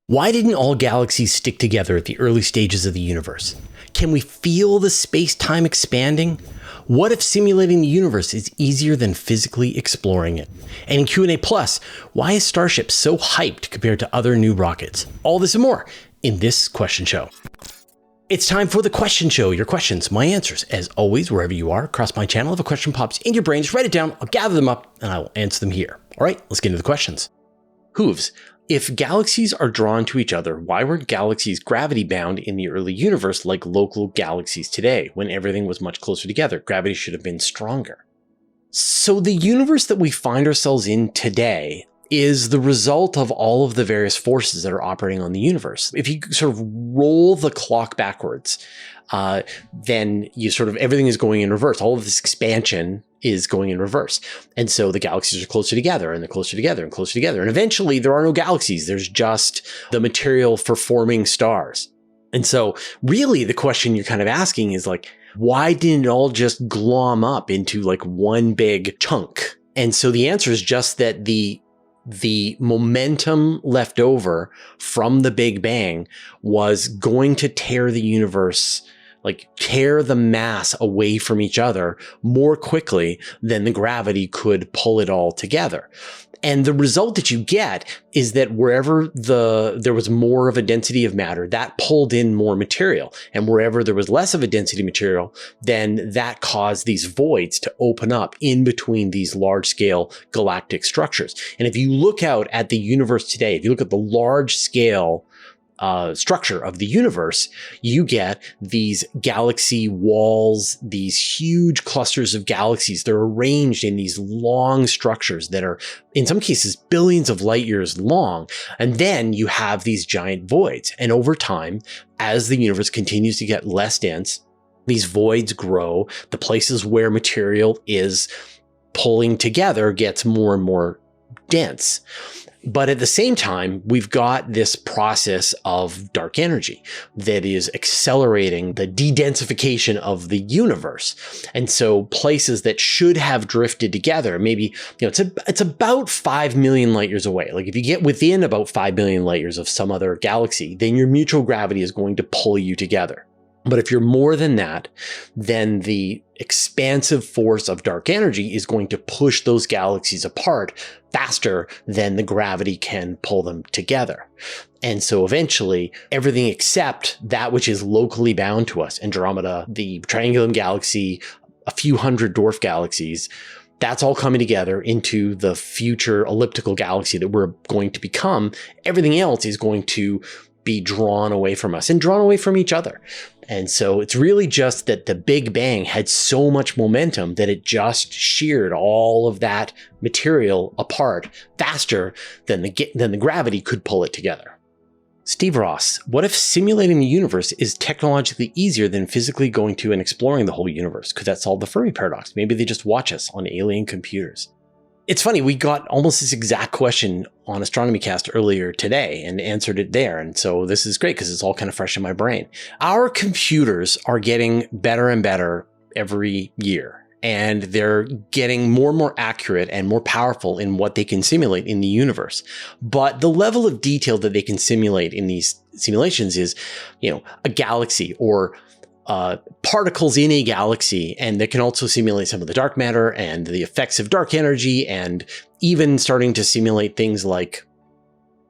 Why didn't all galaxies stick together at the early stages of the universe? Can we feel the space-time expanding? What if simulating the universe is easier than physically exploring it? And in Q&A Plus, why is Starship so hyped compared to other new rockets? All this and more in this question show. It's time for the question show. Your questions, my answers. As always, wherever you are across my channel, if a question pops in your brain, just write it down. I'll gather them up and I will answer them here. All right, let's get into the questions. Hooves. If galaxies are drawn to each other, why were galaxies gravity bound in the early universe like local galaxies today, when everything was much closer together? Gravity should have been stronger. So the universe that we find ourselves in today is the result of all of the various forces that are operating on the universe. If you sort of roll the clock backwards, then you sort of, everything is going in reverse. All of this expansion is going in reverse. And so the galaxies are closer together and they're closer together and closer together. And eventually there are no galaxies. There's just the material for forming stars. And so really the question you're kind of asking is like, why didn't it all just glom up into like one big chunk? And so the answer is just that the momentum left over from the Big Bang was going to tear the universe, like tear the mass away from each other more quickly than the gravity could pull it all together. And the result that you get is that wherever there was more of a density of matter, that pulled in more material. And wherever there was less of a density material, then that caused these voids to open up in between these large scale galactic structures. And if you look out at the universe today, if you look at the large scale structure of the universe, you get these galaxy walls, these huge clusters of galaxies. They're arranged in these long structures that are, in some cases, billions of light years long. And then you have these giant voids. And over time, as the universe continues to get less dense, these voids grow. The places where material is pulling together gets more and more dense. But at the same time, we've got this process of dark energy that is accelerating the de-densification of the universe. And so places that should have drifted together, maybe, it's about 5 million light years away. Like if you get within about 5 million light years of some other galaxy, then your mutual gravity is going to pull you together. But if you're more than that, then the expansive force of dark energy is going to push those galaxies apart faster than the gravity can pull them together. And so eventually everything except that which is locally bound to us, Andromeda, the Triangulum Galaxy, a few hundred dwarf galaxies, that's all coming together into the future elliptical galaxy that we're going to become. Everything else is going to be drawn away from us and drawn away from each other. And so it's really just that the Big Bang had so much momentum that it just sheared all of that material apart faster than the gravity could pull it together. Steve Ross, what if simulating the universe is technologically easier than physically going to and exploring the whole universe? Could that solve the Fermi paradox? Maybe they just watch us on alien computers. It's funny, we got almost this exact question on Astronomy Cast earlier today and answered it there. And so this is great because it's all kind of fresh in my brain. Our computers are getting better and better every year, and they're getting more and more accurate and more powerful in what they can simulate in the universe. But the level of detail that they can simulate in these simulations is, a galaxy or particles in a galaxy, and that can also simulate some of the dark matter and the effects of dark energy, and even starting to simulate things like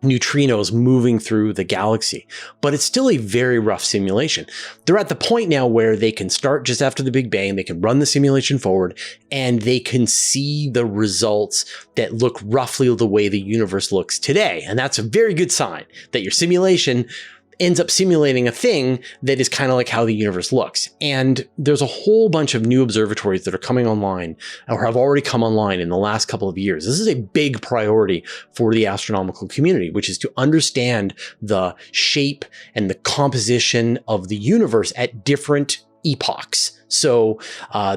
neutrinos moving through the galaxy. But it's still a very rough simulation. They're at the point now where they can start just after the Big Bang, they can run the simulation forward, and they can see the results that look roughly the way the universe looks today. And that's a very good sign that your simulation ends up simulating a thing that is kind of like how the universe looks. And there's a whole bunch of new observatories that are coming online or have already come online in the last couple of years. This is a big priority for the astronomical community, which is to understand the shape and the composition of the universe at different epochs. So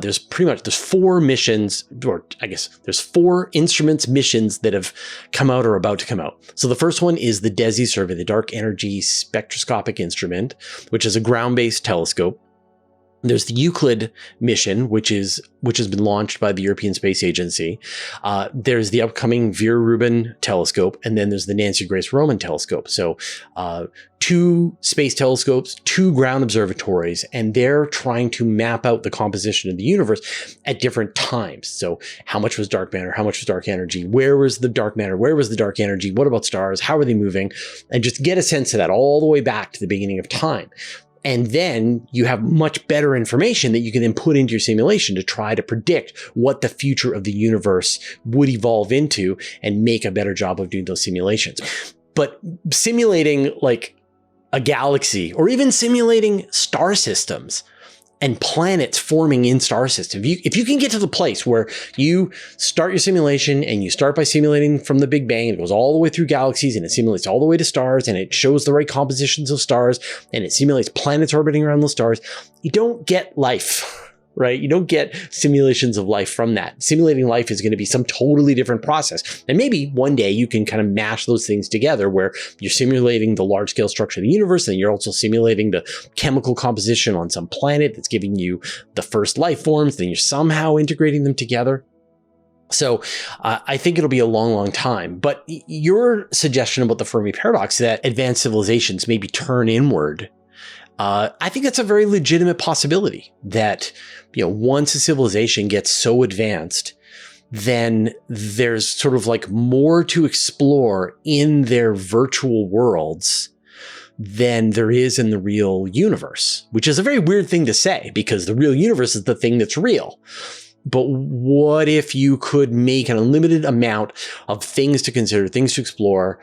there's 4 missions, or I guess there's 4 instruments missions that have come out or about to come out. So the first one is the DESI survey, the Dark Energy Spectroscopic Instrument, which is a ground-based telescope. There's the Euclid mission, which has been launched by the European Space Agency. There's the upcoming Vera Rubin telescope, and then there's the Nancy Grace Roman telescope. So 2 space telescopes, 2 ground observatories, and they're trying to map out the composition of the universe at different times. So how much was dark matter? How much was dark energy? Where was the dark matter? Where was the dark energy? What about stars? How are they moving? And just get a sense of that all the way back to the beginning of time. And then you have much better information that you can then put into your simulation to try to predict what the future of the universe would evolve into and make a better job of doing those simulations. But simulating like a galaxy, or even simulating star systems and planets forming in star systems. If you can get to the place where you start your simulation and you start by simulating from the Big Bang, it goes all the way through galaxies and it simulates all the way to stars and it shows the right compositions of stars and it simulates planets orbiting around those stars, you don't get life. Right? You don't get simulations of life from that. Simulating life is going to be some totally different process. And maybe one day you can kind of mash those things together where you're simulating the large scale structure of the universe and you're also simulating the chemical composition on some planet that's giving you the first life forms. Then you're somehow integrating them together. So I think it'll be a long, long time. But your suggestion about the Fermi paradox, that advanced civilizations maybe turn inward, I think that's a very legitimate possibility, that, once a civilization gets so advanced, then there's sort of like more to explore in their virtual worlds than there is in the real universe, which is a very weird thing to say because the real universe is the thing that's real. But what if you could make an unlimited amount of things to consider, things to explore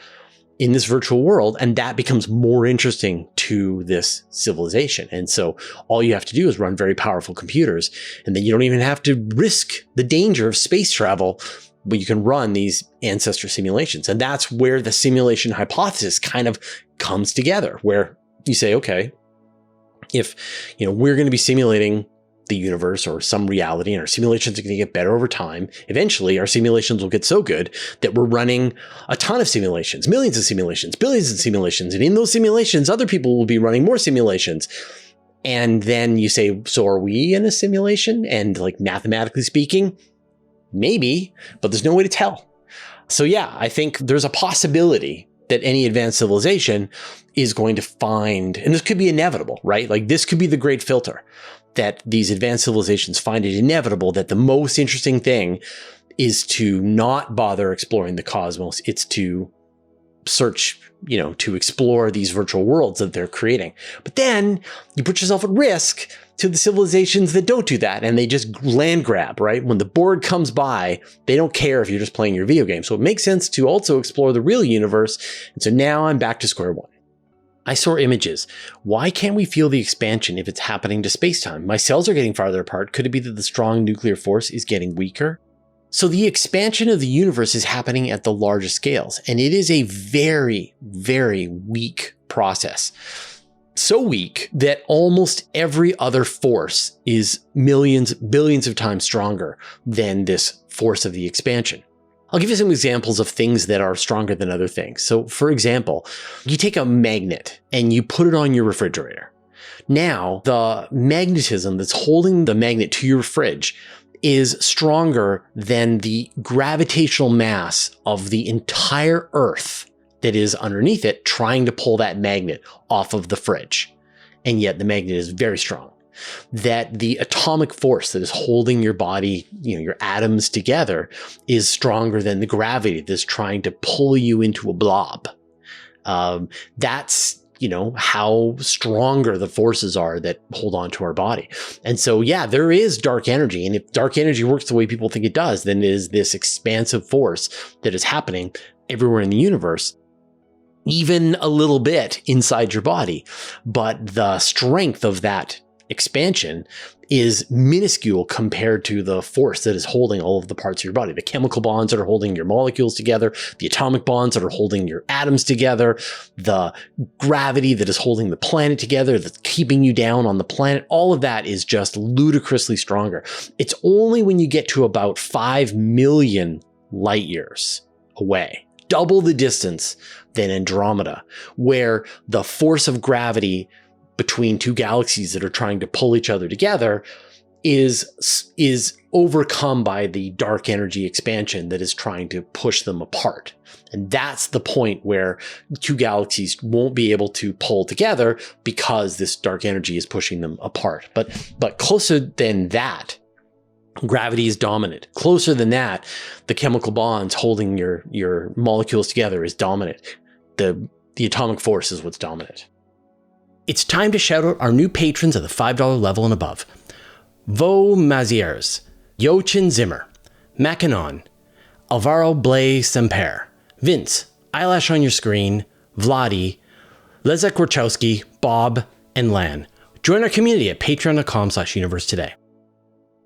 in this virtual world, and that becomes more interesting to this civilization? And so all you have to do is run very powerful computers, and then you don't even have to risk the danger of space travel, but you can run these ancestor simulations. And that's where the simulation hypothesis kind of comes together, where you say, okay, if we're going to be simulating the universe or some reality, and our simulations are going to get better over time, eventually our simulations will get so good that we're running a ton of simulations, millions of simulations, billions of simulations. And in those simulations, other people will be running more simulations. And then you say, so are we in a simulation? And like, mathematically speaking, maybe, but there's no way to tell. So yeah, I think there's a possibility that any advanced civilization is going to find, and this could be inevitable, right? Like, this could be the great filter, that these advanced civilizations find it inevitable that the most interesting thing is to not bother exploring the cosmos. It's to search, to explore these virtual worlds that they're creating. But then you put yourself at risk to the civilizations that don't do that, and they just land grab, right? When the board comes by, they don't care if you're just playing your video game. So it makes sense to also explore the real universe. And so now I'm back to square one. iSoar images. Why can't we feel the expansion if it's happening to spacetime? My cells are getting farther apart. Could it be that the strong nuclear force is getting weaker? So the expansion of the universe is happening at the largest scales, and it is a very, very weak process. So weak that almost every other force is millions, billions of times stronger than this force of the expansion. I'll give you some examples of things that are stronger than other things. So for example, you take a magnet and you put it on your refrigerator. Now, the magnetism that's holding the magnet to your fridge is stronger than the gravitational mass of the entire Earth that is underneath it, trying to pull that magnet off of the fridge. And yet the magnet is very strong. That the atomic force that is holding your body, your atoms together, is stronger than the gravity that's trying to pull you into a blob. That's, how stronger the forces are that hold on to our body. And so, yeah, there is dark energy. And if dark energy works the way people think it does, then it is this expansive force that is happening everywhere in the universe, even a little bit inside your body. But the strength of that expansion is minuscule compared to the force that is holding all of the parts of your body. The chemical bonds that are holding your molecules together, the atomic bonds that are holding your atoms together, the gravity that is holding the planet together, that's keeping you down on the planet. All of that is just ludicrously stronger. It's only when you get to about 5 million light years away, double the distance than Andromeda, where the force of gravity between two galaxies that are trying to pull each other together is overcome by the dark energy expansion that is trying to push them apart. And that's the point where two galaxies won't be able to pull together because this dark energy is pushing them apart. But closer than that, gravity is dominant. Closer than that, the chemical bonds holding your molecules together is dominant. The atomic force is what's dominant. It's time to shout out our new patrons at the $5 level and above. Vo Maziers, Yochin Zimmer, Macanon, Alvaro Blay Semper, Vince, Eyelash on Your Screen, Vladi, Lezek Warchowski, Bob, and Lan. Join our community at patreon.com/universe today.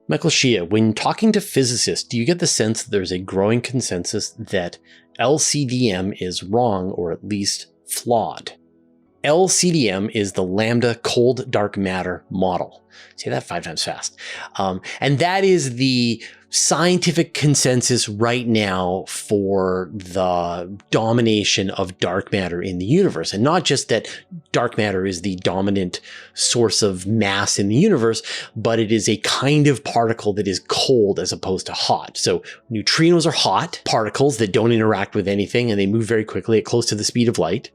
Michael Shea, when talking to physicists, do you get the sense that there's a growing consensus that LCDM is wrong or at least flawed? LCDM is the lambda cold dark matter model. Say that 5 times fast. And that is the scientific consensus right now for the domination of dark matter in the universe. And not just that dark matter is the dominant source of mass in the universe, but it is a kind of particle that is cold as opposed to hot. So neutrinos are hot particles that don't interact with anything and they move very quickly at close to the speed of light.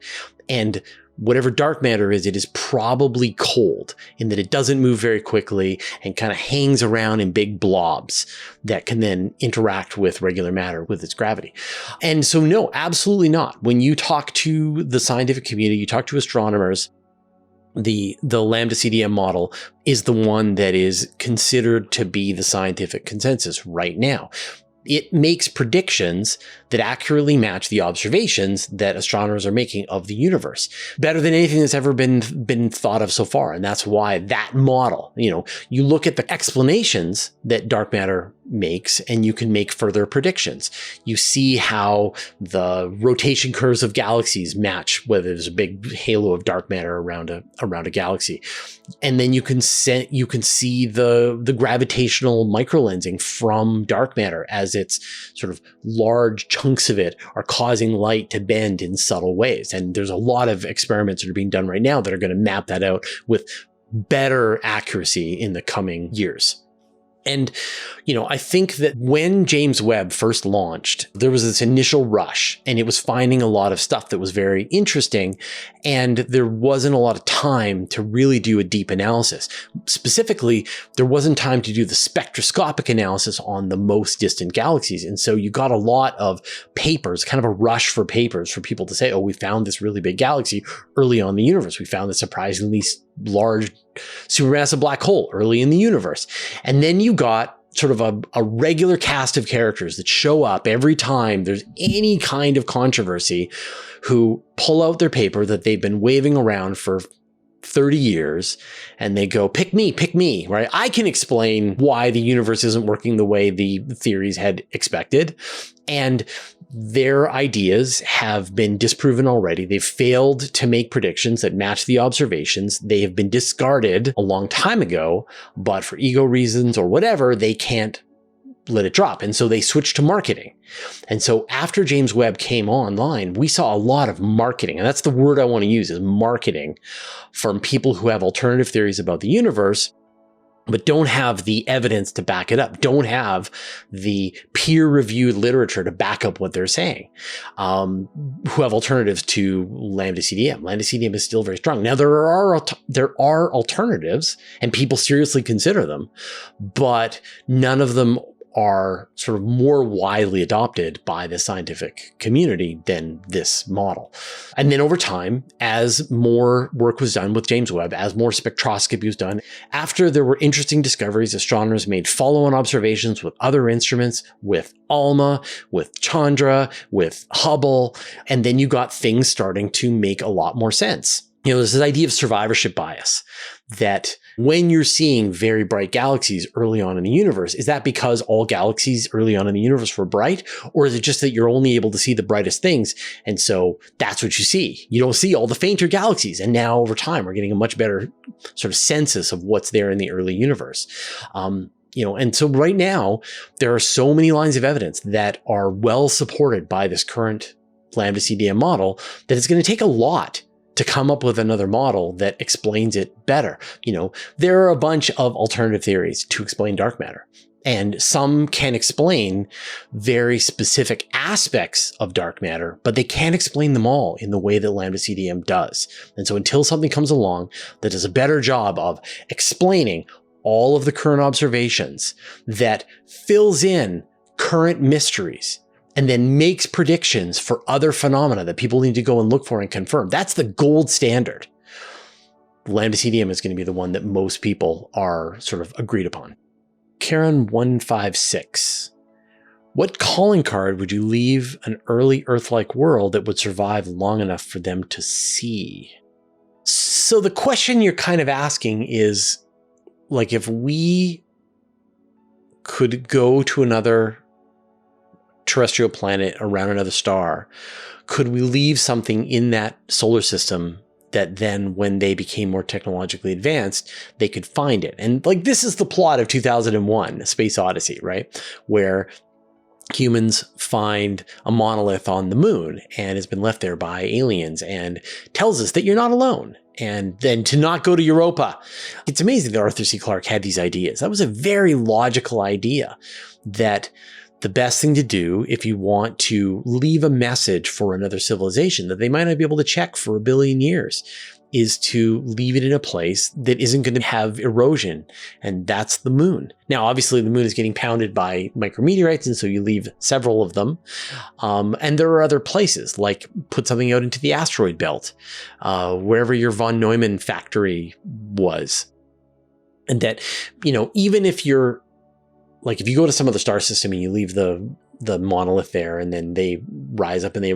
And whatever dark matter is, it is probably cold in that it doesn't move very quickly and kind of hangs around in big blobs that can then interact with regular matter with its gravity. And so no, absolutely not. When you talk to the scientific community, you talk to astronomers, the lambda CDM model is the one that is considered to be the scientific consensus right now. It makes predictions that accurately match the observations that astronomers are making of the universe better than anything that's ever been thought of so far. And that's why that model, you look at the explanations that dark matter makes and you can make further predictions. You see how the rotation curves of galaxies match whether there's a big halo of dark matter around a galaxy. And then you can see the gravitational microlensing from dark matter as its sort of large chunks of it are causing light to bend in subtle ways. And there's a lot of experiments that are being done right now that are going to map that out with better accuracy in the coming years. And, I think that when James Webb first launched, there was this initial rush and it was finding a lot of stuff that was very interesting. And there wasn't a lot of time to really do a deep analysis. Specifically, there wasn't time to do the spectroscopic analysis on the most distant galaxies. And so you got a lot of papers, kind of a rush for papers for people to say, oh, we found this really big galaxy early on in the universe. We found this surprisingly large supermassive black hole early in the universe. And then you got sort of a regular cast of characters that show up every time there's any kind of controversy who pull out their paper that they've been waving around for 30 years and they go, pick me, right? I can explain why the universe isn't working the way the theories had expected. And their ideas have been disproven already. They've failed to make predictions that match the observations. They have been discarded a long time ago, but for ego reasons or whatever, they can't let it drop. And so they switched to marketing. And so after James Webb came online, we saw a lot of marketing. And that's the word I want to use, is marketing, from people who have alternative theories about the universe, but don't have the evidence to back it up, don't have the peer-reviewed literature to back up what they're saying, who have alternatives to lambda CDM. Lambda CDM is still very strong. Now, there are alternatives, and people seriously consider them, but none of them are sort of more widely adopted by the scientific community than this model. And then over time, as more work was done with James Webb, as more spectroscopy was done, after there were interesting discoveries, astronomers made follow-on observations with other instruments, with ALMA, with Chandra, with Hubble, and then you got things starting to make a lot more sense. There's this idea of survivorship bias, that when you're seeing very bright galaxies early on in the universe, is that because all galaxies early on in the universe were bright? Or is it just that you're only able to see the brightest things? And so that's what you see. You don't see all the fainter galaxies. And now over time, we're getting a much better sort of census of what's there in the early universe. And so right now, there are so many lines of evidence that are well supported by this current lambda CDM model that it's going to take a lot to come up with another model that explains it better. There are a bunch of alternative theories to explain dark matter. And some can explain very specific aspects of dark matter, but they can't explain them all in the way that lambda CDM does. And so until something comes along that does a better job of explaining all of the current observations, that fills in current mysteries, and then makes predictions for other phenomena that people need to go and look for and confirm, that's the gold standard. Lambda CDM is going to be the one that most people are sort of agreed upon. Karen 156. What calling card would you leave an early Earth-like world that would survive long enough for them to see? So the question you're kind of asking is, like, if we could go to another terrestrial planet around another star, could we leave something in that solar system that then when they became more technologically advanced, they could find it? And like, this is the plot of 2001, A Space Odyssey, right? Where humans find a monolith on the moon and has been left there by aliens and tells us that you're not alone. And then to not go to Europa. It's amazing that Arthur C. Clarke had these ideas. That was a very logical idea, that the best thing to do if you want to leave a message for another civilization that they might not be able to check for 1 billion years is to leave it in a place that isn't going to have erosion. And that's the moon. Now, obviously, the moon is getting pounded by micrometeorites, and so you leave several of them. And there are other places, like put something out into the asteroid belt, wherever your von Neumann factory was. And that, even if you're, like, if you go to some other star system and you leave the monolith there, and then they rise up and they,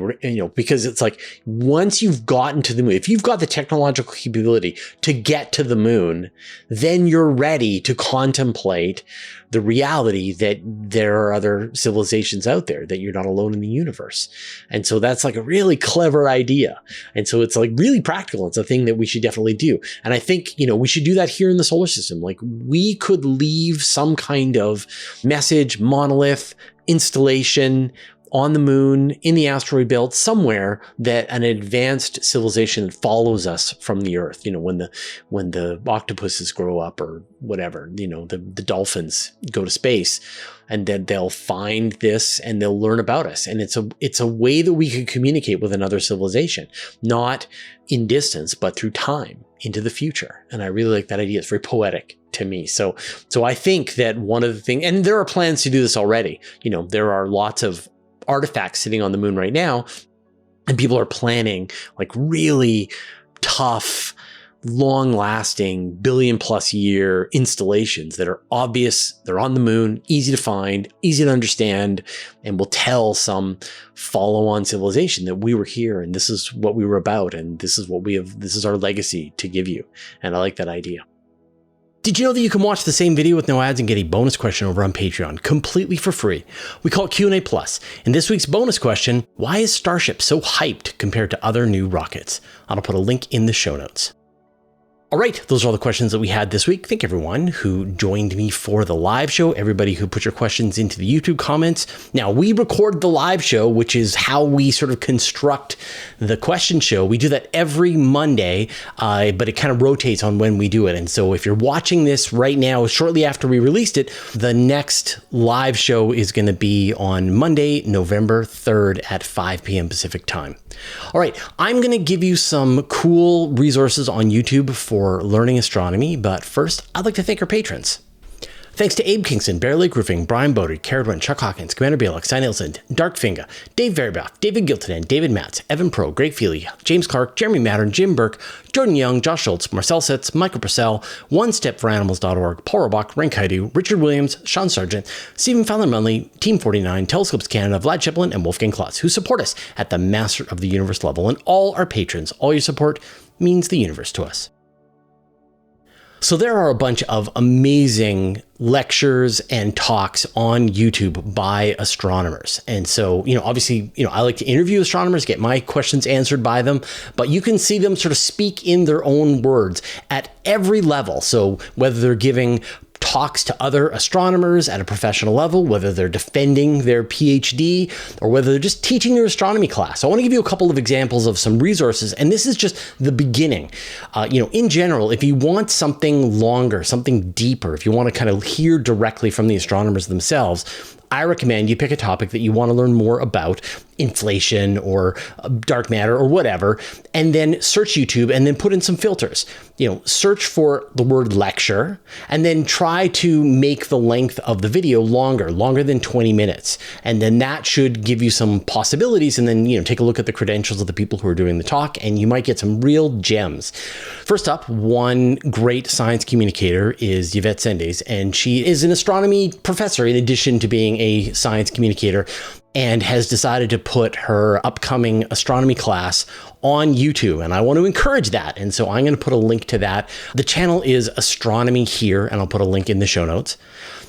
because it's like, once you've gotten to the moon, if you've got the technological capability to get to the moon, then you're ready to contemplate the reality that there are other civilizations out there, that you're not alone in the universe. And so that's like a really clever idea. And so it's like really practical. It's a thing that we should definitely do. And I think, we should do that here in the solar system. Like, we could leave some kind of message, monolith, installation on the moon, in the asteroid belt, somewhere, that an advanced civilization follows us from the Earth. When the octopuses grow up, or whatever, the dolphins go to space, and then they'll find this and they'll learn about us. And it's a way that we can communicate with another civilization, not in distance, but through time into the future. And I really like that idea. It's very poetic to me. So I think that one of the things, and there are plans to do this already. There are lots of artifacts sitting on the moon right now, and people are planning like really tough, long-lasting, billion-plus-year installations that are obvious, they're on the moon, easy to find, easy to understand, and will tell some follow-on civilization that we were here, and this is what we were about, and this is what we have, this is our legacy to give you. And I like that idea. Did you know that you can watch the same video with no ads and get a bonus question over on Patreon completely for free? We call it Q&A Plus. In this week's bonus question, why is Starship so hyped compared to other new rockets? I'll put a link in the show notes. All right, those are all the questions that we had this week. Thank everyone who joined me for the live show, everybody who put your questions into the YouTube comments. Now, we record the live show, which is how we sort of construct the question show. We do that every Monday, but it kind of rotates on when we do it. And so if you're watching this right now, shortly after we released it, the next live show is going to be on Monday, November 3rd at 5 p.m. Pacific time. All right, I'm going to give you some cool resources on YouTube for learning astronomy, but first, I'd like to thank our patrons. Thanks to Abe Kingston, Bear Lake Roofing, Brian Bodie, Caradwin, Chuck Hawkins, Commander Bailock, Stein Nielsen, Darkfinger, Dave Veribach, David Giltonen, David Matz, Evan Pro, Greg Feely, James Clark, Jeremy Mattern, Jim Burke, Jordan Young, Josh Schultz, Marcel Setz, Michael Purcell, OneStepForAnimals.org, Paul Robach, Rank Haidu, Richard Williams, Sean Sargent, Stephen Fallon Munley, Team 49, Telescopes Canada, Vlad Chiplin, and Woulfgang Klotz, who support us at the Master of the Universe level. And all our patrons, all your support means the universe to us. So there are a bunch of amazing lectures and talks on YouTube by astronomers. And so, obviously, I like to interview astronomers, get my questions answered by them, but you can see them sort of speak in their own words at every level. So whether they're giving talks to other astronomers at a professional level, whether they're defending their PhD or whether they're just teaching their astronomy class. So I want to give you a couple of examples of some resources, and this is just the beginning. In general, if you want something longer, something deeper, if you want to kind of hear directly from the astronomers themselves, I recommend you pick a topic that you want to learn more about, inflation or dark matter or whatever, and then search YouTube and then put in some filters. Search for the word lecture and then try to make the length of the video longer than 20 minutes. And then that should give you some possibilities. And then, take a look at the credentials of the people who are doing the talk, and you might get some real gems. First up, one great science communicator is Yvette Cendes, and she is an astronomy professor in addition to being a science communicator, and has decided to put her upcoming astronomy class on YouTube. And I want to encourage that. And so I'm going to put a link to that. The channel is Astronomy here, and I'll put a link in the show notes.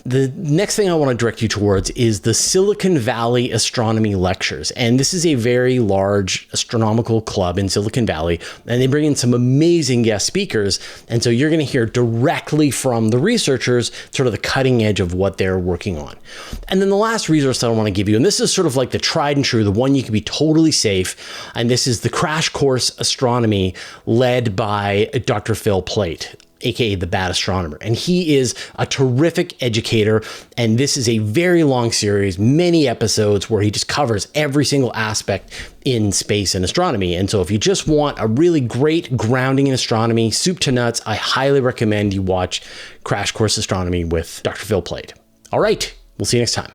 The next thing I want to direct you towards is the Silicon Valley Astronomy Lectures. And this is a very large astronomical club in Silicon Valley, and they bring in some amazing guest speakers. And so you're going to hear directly from the researchers, sort of the cutting edge of what they're working on. And then the last resource that I want to give you, and this is sort of like the tried and true, the one you can be totally safe, and this is the Crash Course Astronomy led by Dr. Phil Plait, aka the Bad Astronomer. And he is a terrific educator. And this is a very long series, many episodes where he just covers every single aspect in space and astronomy. And so if you just want a really great grounding in astronomy, soup to nuts, I highly recommend you watch Crash Course Astronomy with Dr. Phil Plait. All right, we'll see you next time.